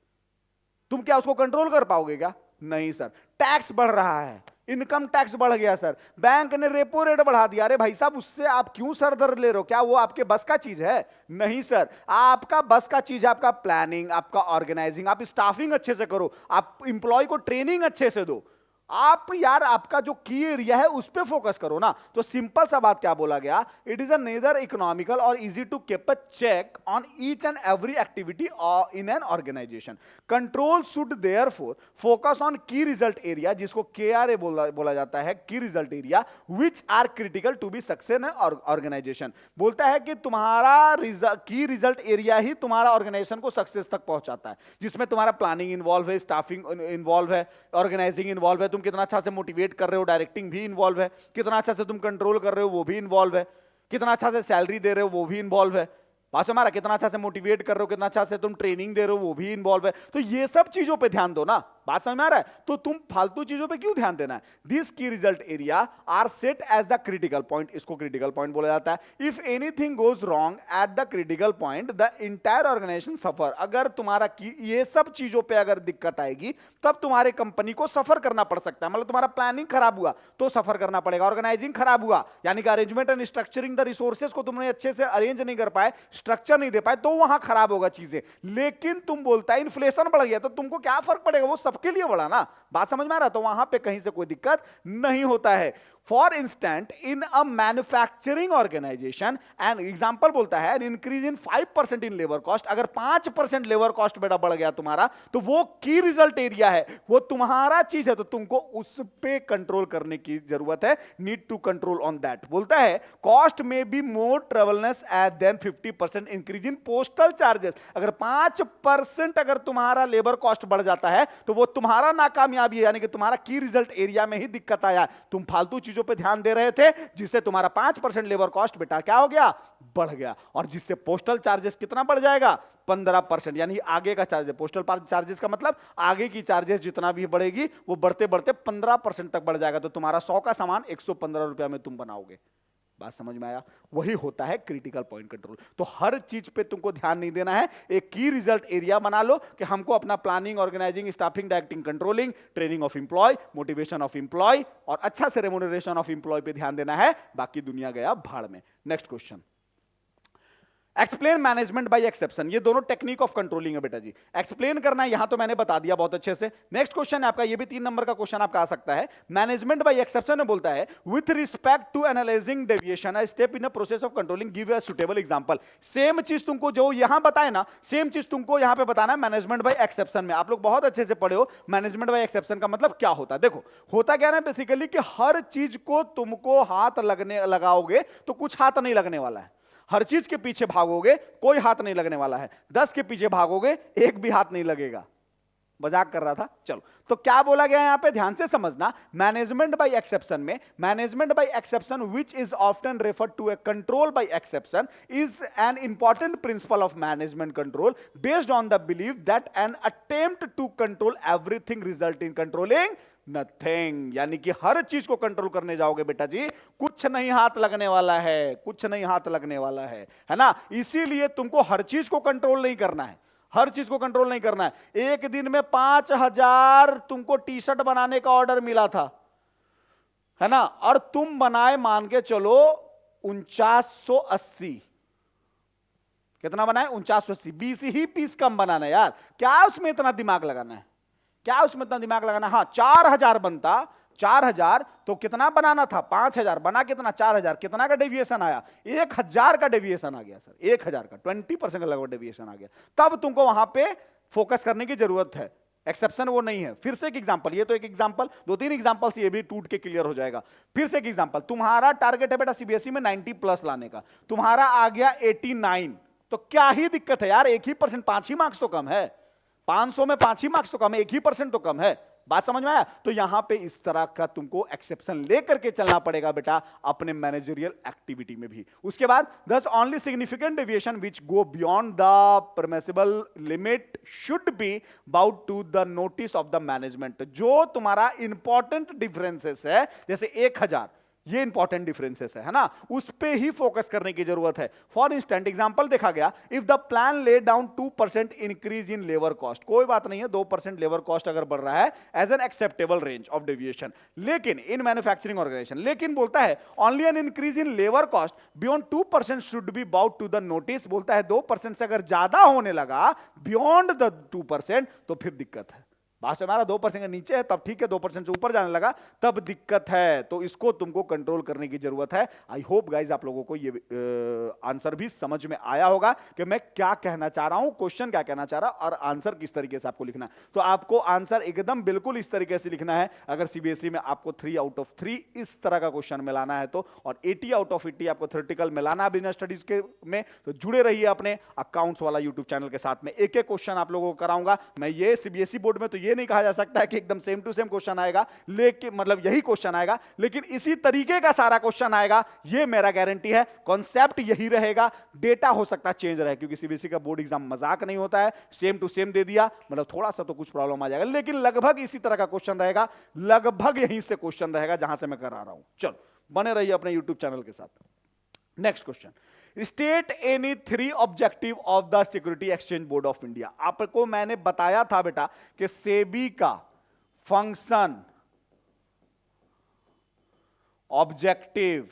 तुम क्या उसको कंट्रोल कर पाओगे क्या? नहीं सर। टैक्स बढ़ रहा है, इनकम टैक्स बढ़ गया सर, बैंक ने रेपो रेट बढ़ा दिया, अरे भाई साहब उससे आप क्यों सर दर्द ले रहे हो? क्या वो आपके बस का चीज है? नहीं सर। आपका बस का चीज है आपका प्लानिंग, आपका ऑर्गेनाइजिंग, आप स्टाफिंग अच्छे से करो, आप इंप्लॉय को ट्रेनिंग अच्छे से दो, आप यार आपका जो की एरिया है उस पे फोकस करो ना। तो सिंपल सा बात क्या बोला गया? It is a neither economical और easy to keep a check on each and every activity in an organization. Control should therefore focus on key result area, जिसको KRA बोला जाता है, key result area, which are critical to be success in organization. बोलता है कि तुम्हारा की result area ही तुम्हारा ऑर्गेनाइजेशन को सक्सेस तक पहुंचाता है, जिसमें तुम्हारा प्लानिंग इन्वॉल्व है, स्टाफिंग इन्वॉल्व है, ऑर्गेनाइजिंग इन्वॉल्व है, तुम कितना अच्छा से मोटिवेट कर रहे हो, डायरेक्टिंग भी इन्वॉल्व है, कितना अच्छा से तुम कंट्रोल कर रहे हो वो भी इन्वॉल्व है, कितना अच्छा से सैलरी दे रहे हो वो भी इन्वॉल्व है, बात हमारा कितना अच्छा से मोटिवेट कर रहे हो, कितना अच्छा से तुम ट्रेनिंग दे रहे हो वो भी इन्वॉल्व है। तो ये सब चीजों पे ध्यान दो ना। बात समझ में आ रहा है? तो तुम फालतू चीजों पे क्यों ध्यान देना है? This key result area are set as the critical point, इसको क्रिटिकल पॉइंट बोला जाता है। If anything goes wrong at the critical point the entire organization suffer. अगर तुम्हारा ये सब चीजों पे अगर दिक्कत आएगी तब तुम्हारे कंपनी को सफर करना पड़ सकता है। मतलब तुम्हारा प्लानिंग खराब हुआ तो सफर करना पड़ेगा, ऑर्गेनाइजिंग खराब हुआ यानी कि arrangement and structuring the resources को तुमने अच्छे से अरेंज नहीं कर पाए, स्ट्रक्चर नहीं दे पाए, तो वहां खराब होगा चीजें। लेकिन तुम बोलता है इन्फ्लेशन बढ़ गया तो तुमको क्या फर्क पड़ेगा? वो सबके लिए बढ़ा ना। बात समझ में आ रहा? तो वहां पे कहीं से कोई दिक्कत नहीं होता है। For instant in a manufacturing organization an example बोलता है increase in 5% in labour cost. अगर 5% लेबर कॉस्ट बेटा बढ़ गया तुम्हारा तो वो की रिजल्ट एरिया है, वो तुम्हारा चीज है, तो तुमको उस पे कंट्रोल करने की जरूरत है। Need to control on that. बोलता है cost may be more troublesome at than 50% increase in postal charges. अगर 5% अगर तुम्हारा लेबर कॉस्ट बढ़ जाता है तो वो तुम्हारा नाकामयाबी है, यानी कि तुम्हारा की रिजल्ट एरिया में ही दिक्कत आया। तुम फालतू चीजों पे ध्यान दे रहे थे जिससे तुम्हारा 5% लेबर कॉस्ट बेटा क्या हो गया? बढ़ गया। और जिससे पोस्टल चार्जेस कितना बढ़ जाएगा? 15%, यानी आगे का चार्जेस, पोस्टल चार्जेस का मतलब आगे की चार्जेस जितना भी बढ़ेगी वो बढ़ते बढ़ते 15% तक बढ़ जाएगा। तो तुम्हारा 100 का सामान 115 रुपया में तुम बनाओगे। बात समझ में आया? वही होता है क्रिटिकल पॉइंट कंट्रोल। तो हर चीज पे तुमको ध्यान नहीं देना है, एक की रिजल्ट एरिया बना लो कि हमको अपना planning, organizing, staffing, directing, controlling, training of employ, motivation of employ और अच्छा से रेम्युनरेशन ऑफ एम्प्लॉय पे ध्यान देना है। बाकी दुनिया गया भाड़ में। Next question, explain management by exception, ये दोनों टेक्निक ऑफ कंट्रोलिंग है बेटा जी। एक्सप्लेन करना है, यहां तो मैंने बता दिया बहुत अच्छे से। नेक्स्ट क्वेश्चन है आपका, ये भी 3 नंबर का क्वेश्चन आपका आ सकता है। मैनेजमेंट बाय एक्सेप्शन में बोलता है with respect to analyzing deviation a step in a process of controlling give a suitable example. Same चीज तुमको जो यहां बताए ना, सेम चीज तुमको यहां पे बताना है मैनेजमेंट बाय एक्सेप्शन में। आप लोग बहुत अच्छे से पढ़े हो मैनेजमेंट बाय एक्सेप्शन का मतलब क्या होता है। देखो होता क्या ना बेसिकली कि हर चीज को तुमको हाथ लगाओगे तो कुछ हाथ नहीं लगने वाला है। हर चीज के पीछे भागोगे कोई हाथ नहीं लगने वाला है। 10 के पीछे भागोगे एक भी हाथ नहीं लगेगा। मजाक कर रहा था। चलो तो क्या बोला गया यहां पे ध्यान से समझना। मैनेजमेंट बाय एक्सेप्शन में, management by exception which is often referred to a control by exception is an important principle of management control based on the believe that an attempt to control everything result in controlling nothing. यानी कि हर चीज को control करने जाओगे बेटा जी कुछ नहीं हाथ लगने वाला है, कुछ नहीं हाथ लगने वाला है ना। इसीलिए तुमको हर चीज को कंट्रोल नहीं करना है, हर चीज को कंट्रोल नहीं करना है। एक दिन में 5,000 तुमको टी शर्ट बनाने का ऑर्डर मिला था, है ना, और तुम बनाए मान के चलो 4980। कितना बनाए? 4980। 20 ही पीस कम बनाना है यार, क्या उसमें इतना दिमाग लगाना है, क्या उसमें इतना दिमाग लगाना? हाँ 4,000 बनता, 4,000 तो कितना बनाना था? 5,000 बना कितना? 4,000। कितना का डेविएशन आया? 1,000 का डेविएशन आ गया सर, 1,000 का 20% का लगभग डेविएशन आ गया। तब तुमको वहां पे फोकस करने की जरूरत है, एक्सेप्शन वो नहीं है। फिर से एक एग्जांपल, ये तो एक एग्जांपल, 2-3 एग्जांपल्स ये भी टूट के क्लियर हो जाएगा। फिर से एक एग्जांपल, तुम्हारा टारगेट है बेटा सीबीएसई में 90+ लाने का, तुम्हारा आ गया 89, तो क्या ही दिक्कत है यार? 1% 5 ही मार्क्स तो कम है, 500 में 5 ही मार्क्स तो कम है, 1% तो कम है। बात समझ में आया? तो यहां पे इस तरह का तुमको एक्सेप्शन लेकर के चलना पड़ेगा बेटा अपने मैनेजरियल एक्टिविटी में भी। उसके बाद दस only significant deviation which go beyond the permissible limit should be brought to the notice of the management. जो तुम्हारा इंपॉर्टेंट डिफरेंसेस है जैसे 1,000, ये इंपॉर्टेंट डिफरेंसेस है ना, उस पे ही फोकस करने की जरूरत है। फॉर इंस्टेंट एग्जांपल देखा गया, if the plan lay down 2% increase in labour cost, कोई बात नहीं है 2% लेबर कॉस्ट अगर बढ़ रहा है as an acceptable range of deviation, लेकिन इन मैन्युफैक्चरिंग ऑर्गेनाइजेशन, लेकिन बोलता है only an increase in labour cost beyond 2% should be brought to the notice. बोलता है 2% से अगर ज्यादा होने लगा बियॉन्ड द 2% तो फिर दिक्कत है। बात से हमारा 2% के नीचे है तब ठीक है, 2% से ऊपर जाने लगा तब दिक्कत है। तो इसको तुमको कंट्रोल करने की जरूरत है। आई होप गाइज आप लोगों को ये आंसर भी समझ में आया होगा कि मैं क्या कहना चाह रहा हूं, क्वेश्चन क्या कहना चाह रहा और आंसर किस तरीके से आपको लिखना है। तो आपको आंसर एकदम बिल्कुल इस तरीके से लिखना है अगर सीबीएसई में आपको 3 आउट ऑफ 3 इस तरह का क्वेश्चन मिलाना है तो, और 80 आउट ऑफ 80 आपको थ्योरेटिकल मिलाना है बिजनेस स्टडीज के में। तो जुड़े रहिए अपने अकाउंट्स वाला यूट्यूब चैनल के साथ में, एक एक क्वेश्चन आप लोगों को कराऊंगा मैं। ये सीबीएसई बोर्ड में तो ये नहीं कहा जा सकता है कि एकदम सेम टू सेम क्वेश्चन आएगा, लेकिन मतलब यही क्वेश्चन आएगा, लेकिन इसी तरीके का सारा क्वेश्चन आएगा, ये मेरा गारंटी है। कॉन्सेप्ट यही रहेगा, डेटा हो सकता है चेंज रहे, क्योंकि सीबीएसई का बोर्ड एग्जाम मजाक नहीं होता है, सेम टू सेम दे दिया मतलब थोड़ा सा तो कुछ प्रॉब्लम आ जाएगा, लेकिन लगभग इसी तरह का क्वेश्चन रहेगा, लगभग यहीं से क्वेश्चन रहेगा जहां से मैं करा रहा हूं। चलो बने रहिए अपने यूट्यूब चैनल के साथ। Next question, state any 3 objective of the security exchange board of India. आपको मैंने बताया था बेटा कि सेबी का फंक्शन, ऑब्जेक्टिव,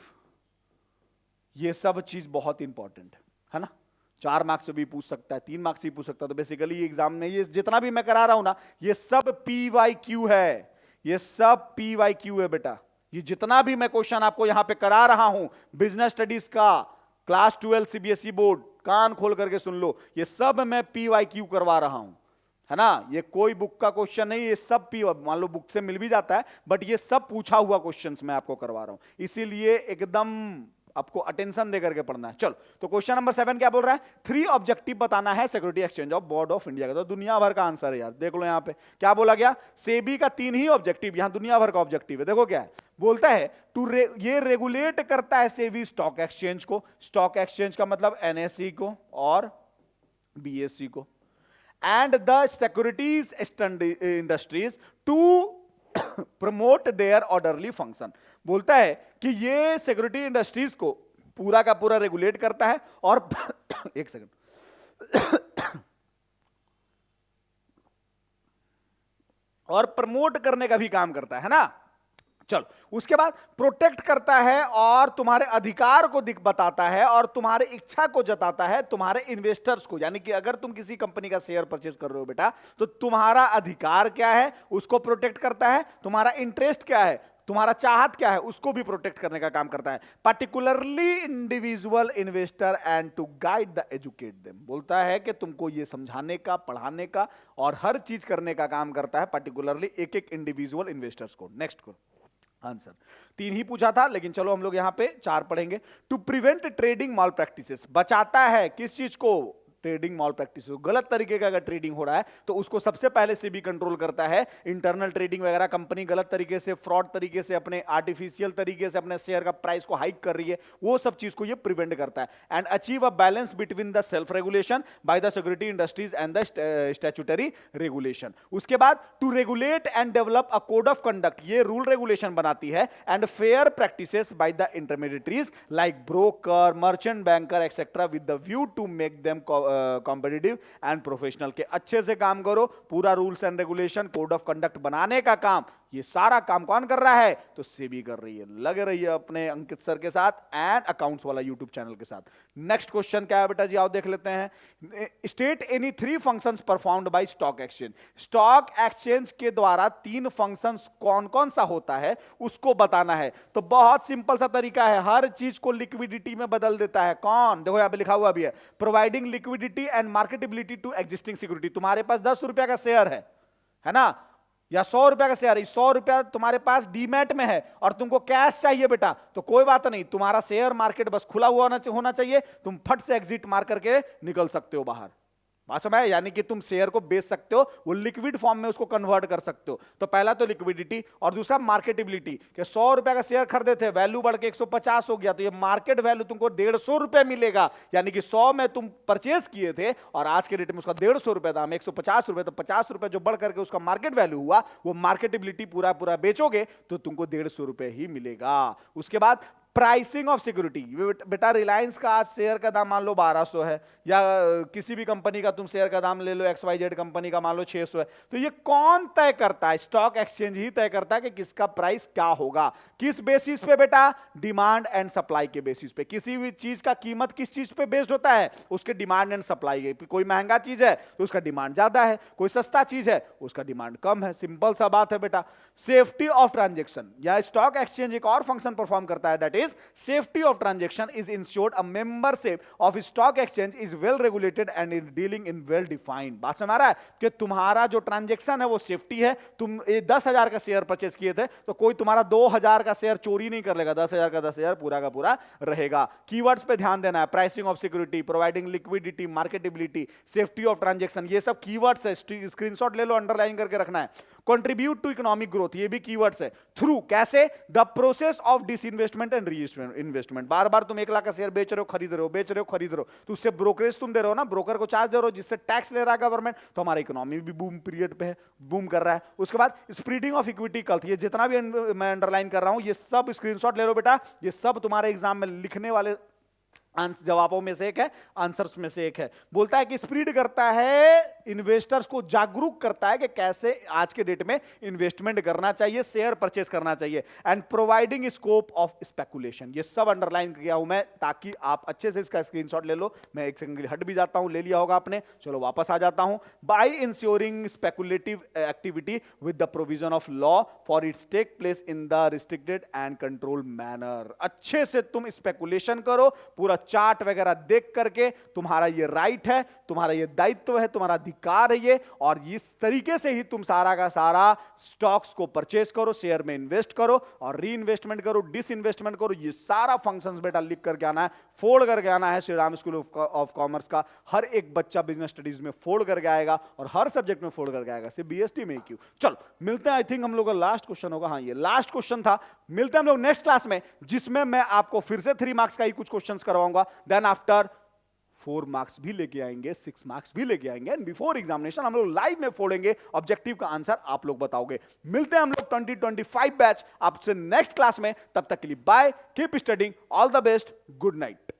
ये सब चीज बहुत इंपॉर्टेंट है ना। 4 मार्क्स से भी पूछ सकता है, 3 मार्क्स से भी पूछ सकता है। तो बेसिकली एग्जाम में ये जितना भी मैं करा रहा हूं ना, ये सब PYQ है, ये सब PYQ है बेटा। ये जितना भी मैं क्वेश्चन आपको यहां पे करा रहा हूं बिजनेस स्टडीज का, क्लास 12 सीबीएसई बोर्ड, कान खोल करके सुन लो, ये सब मैं PYQ करवा रहा हूं, है ना। ये कोई बुक का क्वेश्चन नहीं, ये सब मान लो बुक से मिल भी जाता है, बट ये सब पूछा हुआ क्वेश्चंस मैं आपको करवा रहा हूं, इसीलिए एकदम आपको अटेंशन देकर के पढ़ना है। चलो तो क्वेश्चन नंबर 7 क्या बोल रहा है? 3 ऑब्जेक्टिव बताना है security exchange of board of India का। तो दुनिया भर का आंसर है यार, देख लो यहां पे क्या बोला गया। सेबी का 3 ही ऑब्जेक्टिव, यहां दुनिया भर का ऑब्जेक्टिव है। देखो क्या है, बोलता है ये रेगुलेट करता है सेबी स्टॉक एक्सचेंज को, स्टॉक एक्सचेंज का मतलब NSE को और BSE को, and the securities industries to promote their orderly function. बोलता है कि ये सिक्योरिटी इंडस्ट्रीज को पूरा का पूरा रेगुलेट करता है और एक सेकंड, और प्रमोट करने का भी काम करता है ना। चलो, उसके बाद प्रोटेक्ट करता है और तुम्हारे अधिकार को दिख बताता है और तुम्हारे इच्छा को जताता है तुम्हारे इन्वेस्टर्स को। यानी कि अगर तुम किसी कंपनी का शेयर परचेज कर रहे हो बेटा, तो तुम्हारा अधिकार क्या है उसको प्रोटेक्ट करता है, तुम्हारा इंटरेस्ट क्या है, तुम्हारा चाहत क्या है उसको भी प्रोटेक्ट करने का काम करता है। Particularly individual investor and to guide the educate them, बोलता है कि तुमको ये समझाने का, पढ़ाने का और हर चीज करने का काम करता है, पर्टिकुलरली एक एक इंडिविजुअल इन्वेस्टर्स को। नेक्स्ट को आंसर 3 ही पूछा था, लेकिन चलो हम लोग यहां पे 4 पढ़ेंगे। To prevent trading malpractices, बचाता है किस चीज को, ट्रेडिंग मॉल प्रैक्टिस, गलत तरीके का अगर ट्रेडिंग हो रहा है तो उसको सबसे पहले से भी कंट्रोल करता है। इंटरनल ट्रेडिंग वगैरह, कंपनी गलत तरीके से, फ्रॉड तरीके से, अपने आर्टिफिशियल तरीके से अपने शेयर का प्राइस को हाइक कर रही है, वो सब चीज को ये प्रिवेंट करता है। And achieve a balance between the self regulation by the security industries and the statutory regulation. उसके बाद to regulate and develop a code of conduct, ये रूल रेगुलेशन बनाती है, and fair practices by the intermediaries like broker, merchant banker etcetera with the view to make them competitive and professional, के अच्छे से काम करो, पूरा rules and regulation, code of conduct बनाने का काम, ये सारा काम कौन कर रहा है, तो सेबी कर रही है। लगे रही है अपने अंकित सर के साथ एंड अकाउंट्स वाला यूट्यूब चैनल के साथ। नेक्स्ट क्वेश्चन क्या है बेटा जी, आओ देख लेते हैं। State any 3 functions performed by stock exchange, stock exchange के द्वारा 3 फंक्शंस कौन कौन सा होता है उसको बताना है। तो बहुत सिंपल सा तरीका है, हर चीज को लिक्विडिटी में बदल देता है। कौन, देखो यहां पे लिखा हुआ भी है, providing liquidity and marketability to existing security. तुम्हारे पास 10 रुपए का शेयर है ना, या 100 रुपया का शेयर, 100 रुपया तुम्हारे पास डीमैट में है और तुमको कैश चाहिए बेटा, तो कोई बात नहीं, तुम्हारा शेयर मार्केट बस खुला हुआ होना चाहिए, तुम फट से एग्जिट मार करके निकल सकते हो बाहर। बात समझ आया? यानी कि तुम शेयर को बेच सकते हो, वो लिक्विड फॉर्म में उसको कन्वर्ट कर सकते हो। तो पहला तो लिक्विडिटी और दूसरा मार्केटेबिलिटी, कि 100 रुपए का शेयर खरीदे थे, वैल्यू बढ़ के 150 हो गया, तो ये मार्केट वैल्यू तुमको 150 रुपए मिलेगा। यानी कि 100 में तुम परचेज किए थे और आज के डेट में उसका 150 रुपए दाम, 150 रुपए, तो 50 रुपए जो बढ़ करके उसका मार्केट वैल्यू हुआ, वो मार्केटेबिलिटी पूरा पूरा बेचोगे तो तुमको 150 रुपए ही मिलेगा। उसके बाद प्राइसिंग ऑफ सिक्योरिटी, बेटा रिलायंस का आज शेयर का दाम मान लो 1200 है, या किसी भी कंपनी का तुम शेयर का दाम ले लो, XYZ कंपनी का मान लो 600 है, तो ये कौन तय करता है? स्टॉक एक्सचेंज ही तय करता है कि किसका प्राइस क्या होगा। किस बेसिस पे बेटा? डिमांड एंड सप्लाई के बेसिस पे। किसी भी चीज का कीमत किस चीज पे बेस्ड होता है? उसके डिमांड एंड सप्लाई के। कोई महंगा चीज है तो उसका डिमांड ज्यादा है, कोई सस्ता चीज है उसका डिमांड कम है, सिंपल सा बात है बेटा। सेफ्टी ऑफ ट्रांजेक्शन, या स्टॉक एक्सचेंज एक और फंक्शन परफॉर्म करता है, that is safety of transaction is ensured, a membership of stock exchange is well regulated and in dealing in well defined। बात समझ आ रहा है कि तुम्हारा जो ट्रांजैक्शन है वो सेफ्टी है। तुम 10,000 का शेयर परचेज किए थे तो कोई तुम्हारा 2,000 का शेयर चोरी नहीं कर लेगा, 10,000 का 10,000 पूरा का पूरा रहेगा। कीवर्ड्स पे ध्यान देना है, pricing of security, providing liquidity, marketability, safety of transaction, ये सब कीवर्ड्स है, स्क्रीनशॉट ले लो, अंडरलाइन करके रखना है। कंट्रीब्यूट टू इकोनॉमिक ग्रोथ, ये भी कीवर्ड्स है। थ्रू, कैसे? The process of disinvestment and reinvestment. बार बार तुम 1 लाख का शेयर बेच रहे हो, खरीद रहे हो, बेच रहे हो, खरीद रहे हो, तो उससे ब्रोकरेज तुम दे रहे हो ना, ब्रोकर को चार्ज दे रहे हो, जिससे टैक्स ले रहा है गवर्नमेंट, तो हमारा इकोनॉमी भी बूम पीरियड पे है, बूम कर रहा है। उसके बाद स्प्रेडिंग ऑफ इक्विटी कल्थ, ये जितना भी मैं अंडरलाइन कर रहा हूं ये सब स्क्रीनशॉट ले लो बेटा, ये सब तुम्हारे एग्जाम में लिखने वाले जवाबों में से एक है, आंसर्स में से एक है। बोलता है कि स्प्रीड करता है, इन्वेस्टर्स को जागरूक करता है कि कैसे आज के डेट में इन्वेस्टमेंट करना चाहिए, शेयर परचेस करना चाहिए। And providing scope of speculation, ये सब अंडरलाइन किया हूं मैं ताकि आप अच्छे से इसका स्क्रीनशॉट ले लो। मैं एक सेकंड के लिए हट भी जाता हूं, ले लिया होगा आपने, चलो वापस आ जाता हूं। By ensuring speculative activity with the provision of law for its take place in the restricted and control manner, अच्छे से तुम स्पेकुलेशन करो, पूरा चार्ट वगैरह देख करके, तुम्हारा ये राइट है, तुम्हारा ये दायित्व है, तुम्हारा अधिकार है ये, और इस तरीके से ही तुम सारा का सारा स्टॉक्स को परचेस करो, शेयर में इन्वेस्ट करो और री इन्वेस्टमेंट करो, डिसइन्वेस्टमेंट करो। ये सारा फंक्शंस बेटा लिख करके आना है, फोड़ करके आना है। Shri Ram school of commerce का हर एक बच्चा बिजनेस स्टडीज में फोड़ करके आएगा और हर सब्जेक्ट में फोड़ करके आएगा, सिर्फ बीएसटी में क्यों। चलो मिलते हैं, आई थिंक हम लोग का लास्ट क्वेश्चन होगा, हाँ ये लास्ट क्वेश्चन था। मिलते हैं हम लोग नेक्स्ट क्लास में, जिसमें मैं आपको फिर से 3 मार्क्स का ही कुछ क्वेश्चंस करवाऊंगा, देन आफ्टर 4 मार्क्स भी लेके आएंगे, 6 मार्क्स भी लेके आएंगे, एंड बिफोर एग्जामिनेशन हम लोग लाइव में फोड़ेंगे, ऑब्जेक्टिव का आंसर आप लोग बताओगे। मिलते हैं हम लोग 2025 बैच आपसे नेक्स्ट क्लास में, तब तक के लिए bye, keep studying, all the best, good night.